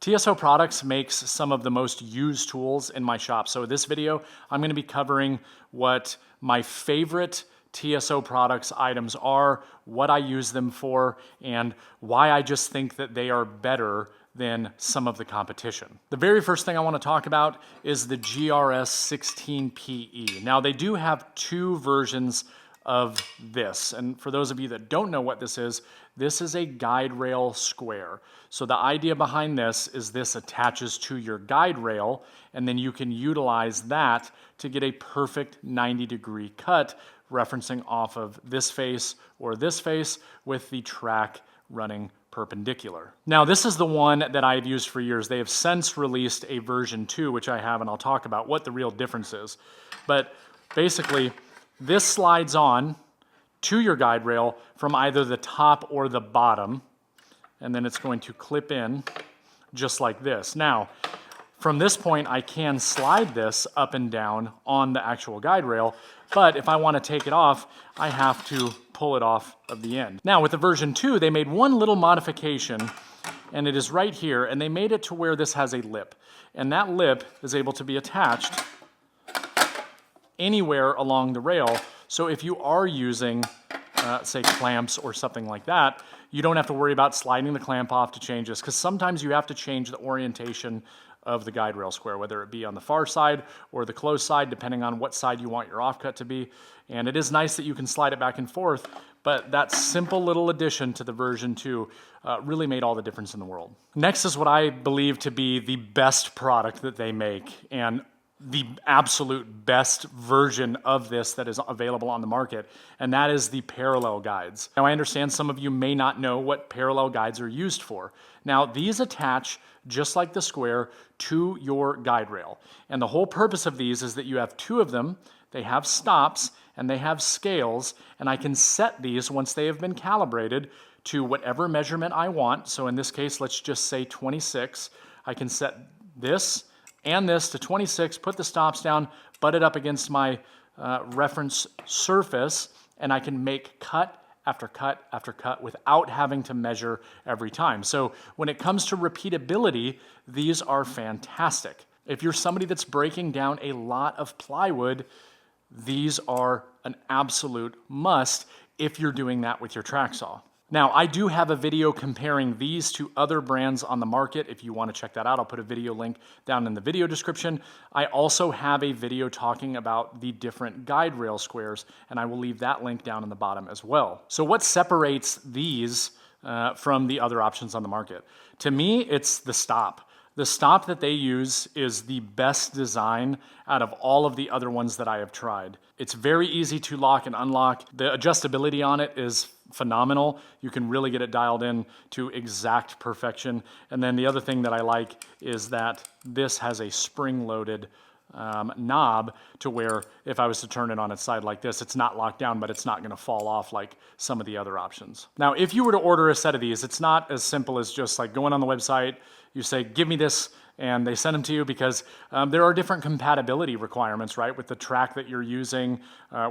TSO Products makes some of the most used tools in my shop. So this video, I'm going to be covering what my favorite TSO Products items are, what I use them for, and why I just think that they are better than some of the competition. The very first thing I want to talk about is the GRS 16PE. Now they do have two versions of this. And for those of you that don't know what this is a guide rail square. So the idea behind this is this attaches to your guide rail, and then you can utilize that to get a perfect 90-degree cut referencing off of this face or this face with the track running perpendicular. Now this is the one that I've used for years. They have since released a version 2, which I have, and I'll talk about what the real difference is. But basically, this slides on to your guide rail from either the top or the bottom, and then it's going to clip in just like this. Now, from this point, I can slide this up and down on the actual guide rail, but if I want to take it off, I have to pull it off of the end. Now, with the version 2, they made one little modification, and it is right here, and they made it to where this has a lip, and that lip is able to be attached anywhere along the rail. So if you are using, say, clamps or something like that, you don't have to worry about sliding the clamp off to change this, because sometimes you have to change the orientation of the guide rail square, whether it be on the far side or the closed side, depending on what side you want your offcut to be. And it is nice that you can slide it back and forth, but that simple little addition to the version 2 really made all the difference in the world. Next is what I believe to be the best product that they make, and the absolute best version of this that is available on the market, and that is the parallel guides. Now I understand some of you may not know what parallel guides are used for. Now these attach, just like the square, to your guide rail. And the whole purpose of these is that you have two of them, they have stops, and they have scales, and I can set these once they have been calibrated to whatever measurement I want. So in this case, let's just say 26. I can set this and this to 26, put the stops down, butt it up against my reference surface, and I can make cut after cut after cut without having to measure every time. So when it comes to repeatability, these are fantastic. If you're somebody that's breaking down a lot of plywood, these are an absolute must if you're doing that with your track saw. Now, I do have a video comparing these to other brands on the market. If you want to check that out, I'll put a video link down in the video description. I also have a video talking about the different guide rail squares, and I will leave that link down in the bottom as well. So what separates these from the other options on the market? To me, it's the stop. The stop that they use is the best design out of all of the other ones that I have tried. It's very easy to lock and unlock. The adjustability on it is phenomenal. You can really get it dialed in to exact perfection. And then the other thing that I like is that this has a spring-loaded knob to where if I was to turn it on its side like this, it's not locked down, but it's not going to fall off like some of the other options. Now, if you were to order a set of these, it's not as simple as just like going on the website, you say, give me this, and they send them to you, because there are different compatibility requirements, right, with the track that you're using,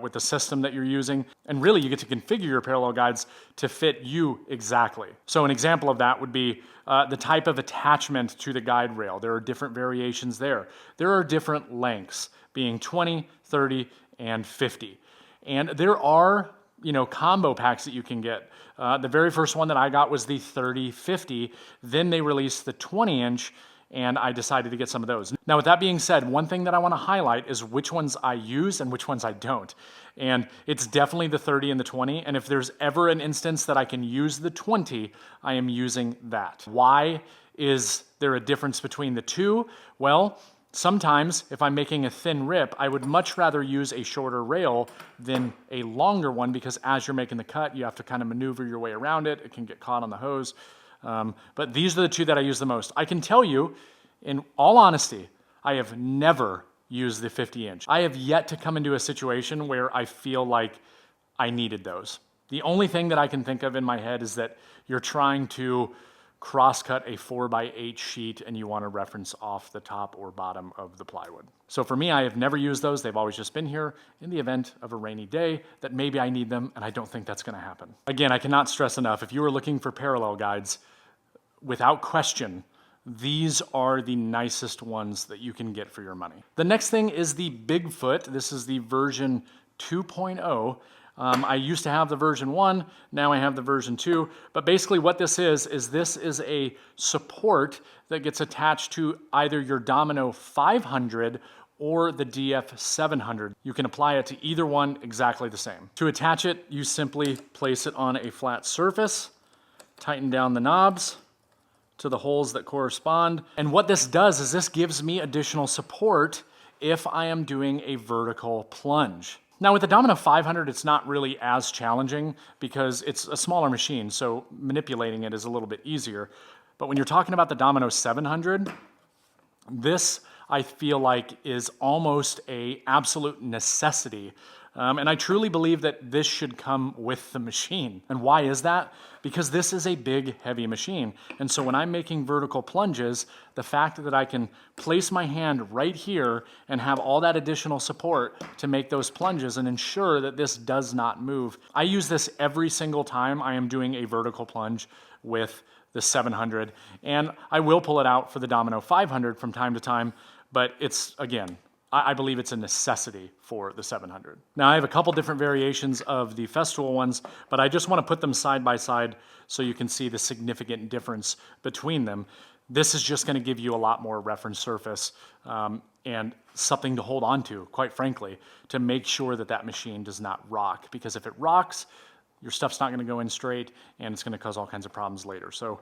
with the system that you're using, and really you get to configure your parallel guides to fit you exactly. So an example of that would be the type of attachment to the guide rail. There are different variations there. There are different lengths, being 20, 30, and 50. And there are combo packs that you can get. The very first one that I got was the 30-50. Then they released the 20-inch, and I decided to get some of those. Now, with that being said, one thing that I want to highlight is which ones I use and which ones I don't. And it's definitely the 30 and the 20, and if there's ever an instance that I can use the 20, I am using that. Why is there a difference between the two? Well, sometimes if I'm making a thin rip, I would much rather use a shorter rail than a longer one, because as you're making the cut, you have to kind of maneuver your way around it. It can get caught on the hose. But these are the two that I use the most. I can tell you, in all honesty, I have never used the 50-inch. I have yet to come into a situation where I feel like I needed those. The only thing that I can think of in my head is that you're trying to cross-cut a 4x8 sheet and you want to reference off the top or bottom of the plywood. So for me, I have never used those. They've always just been here in the event of a rainy day that maybe I need them, and I don't think that's going to happen. Again, I cannot stress enough, if you are looking for parallel guides, without question, these are the nicest ones that you can get for your money. The next thing is the Bigfoot. This is the version 2.0. I used to have the version 1, now I have the version 2, but basically what this is a support that gets attached to either your Domino 500 or the DF 700. You can apply it to either one exactly the same. To attach it, you simply place it on a flat surface, tighten down the knobs to the holes that correspond, and what this does is this gives me additional support if I am doing a vertical plunge. Now with the Domino 500, it's not really as challenging because it's a smaller machine, so manipulating it is a little bit easier. But when you're talking about the Domino 700, this I feel like is almost an absolute necessity. And I truly believe that this should come with the machine. And why is that? Because this is a big, heavy machine. And so when I'm making vertical plunges, the fact that I can place my hand right here and have all that additional support to make those plunges and ensure that this does not move. I use this every single time I am doing a vertical plunge with the 700. And I will pull it out for the Domino 500 from time to time, but it's, again, I believe it's a necessity for the 700. Now I have a couple different variations of the Festool ones, but I just want to put them side by side so you can see the significant difference between them. This is just going to give you a lot more reference surface and something to hold on to, quite frankly, to make sure that that machine does not rock. Because if it rocks, your stuff's not going to go in straight and it's going to cause all kinds of problems later. So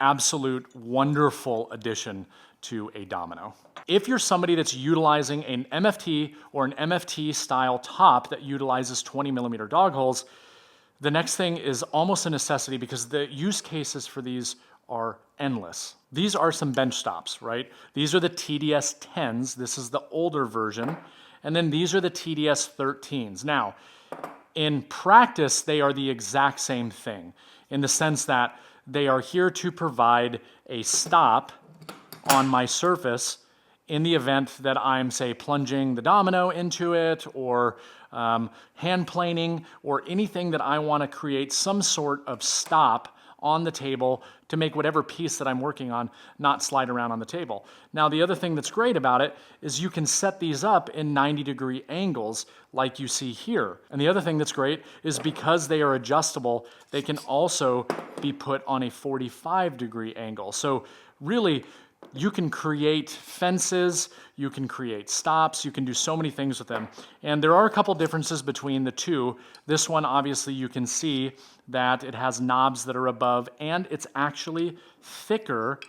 absolute wonderful addition to a Domino. If you're somebody that's utilizing an MFT or an MFT style top that utilizes 20mm dog holes, the next thing is almost a necessity because the use cases for these are endless. These are some bench stops, right? These are the TDS 10s. This is the older version. And then these are the TDS 13s. Now, in practice, they are the exact same thing in the sense that they are here to provide a stop on my surface in the event that I'm, say, plunging the Domino into it or hand planing or anything that I want to create some sort of stop on the table to make whatever piece that I'm working on not slide around on the table. Now, the other thing that's great about it is you can set these up in 90-degree angles like you see here. And the other thing that's great is because they are adjustable, they can also be put on a 45-degree angle. So really, you can create fences, you can create stops, you can do so many things with them. And there are a couple differences between the two. This one, obviously, you can see that it has knobs that are above, and it's actually thicker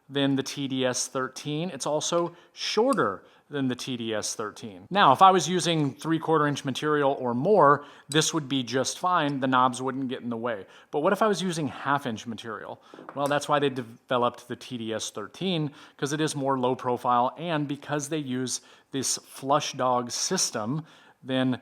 than the TDS 13. It's also shorter than the TDS 13. Now, if I was using 3/4 inch material or more, this would be just fine. The knobs wouldn't get in the way. But what if I was using 1/2 inch material? Well, that's why they developed the TDS 13, because it is more low profile, and because they use this flush dog system, then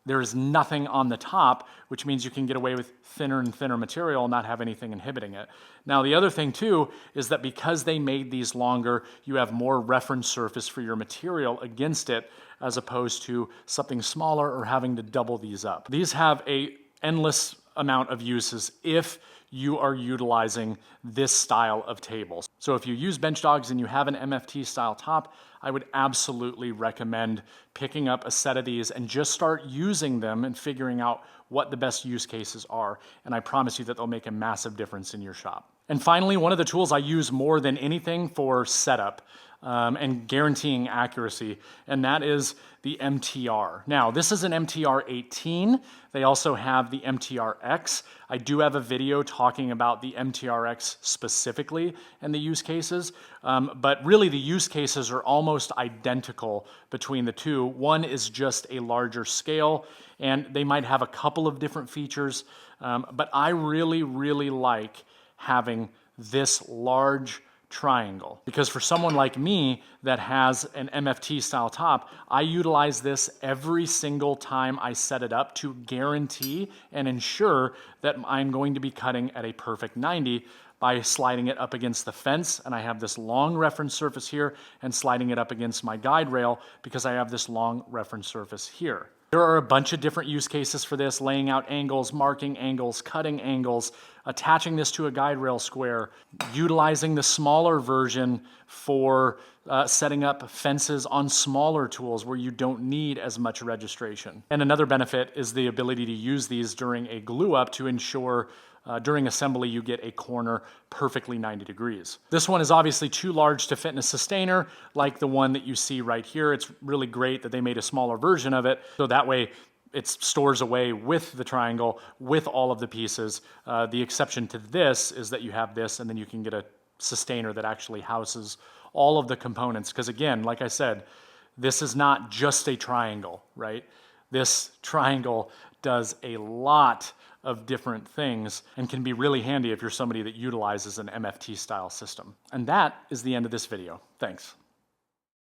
there is nothing on the top, which means you can get away with thinner and thinner material and not have anything inhibiting it. Now, the other thing too is that because they made these longer, you have more reference surface for your material against it as opposed to something smaller or having to double these up. These have an endless amount of uses if you are utilizing this style of tables. So if you use bench dogs and you have an MFT style top, I would absolutely recommend picking up a set of these and just start using them and figuring out what the best use cases are. And I promise you that they'll make a massive difference in your shop. And finally, one of the tools I use more than anything for setup and guaranteeing accuracy, and that is the MTR. Now, this is an MTR 18. They also have the MTRX. I do have a video talking about the MTRX specifically and the use cases, but really the use cases are almost identical between the two. One is just a larger scale, and they might have a couple of different features, but I really, really like having this large triangle, because for someone like me that has an MFT style top, I utilize this every single time I set it up to guarantee and ensure that I'm going to be cutting at a perfect 90 by sliding it up against the fence, and I have this long reference surface here, and sliding it up against my guide rail because I have this long reference surface here. There are a bunch of different use cases for this: laying out angles, marking angles, cutting angles, attaching this to a guide rail square, utilizing the smaller version for setting up fences on smaller tools where you don't need as much registration. And another benefit is the ability to use these during a glue up to ensure during assembly you get a corner perfectly 90 degrees. This one is obviously too large to fit in a sustainer like the one that you see right here. It's really great that they made a smaller version of it, so that way it stores away with the triangle, with all of the pieces. The exception to this is that you have this, and then you can get a sustainer that actually houses all of the components. Because again, like I said, this is not just a triangle, right? This triangle does a lot of different things and can be really handy if you're somebody that utilizes an MFT style system. And that is the end of this video. Thanks.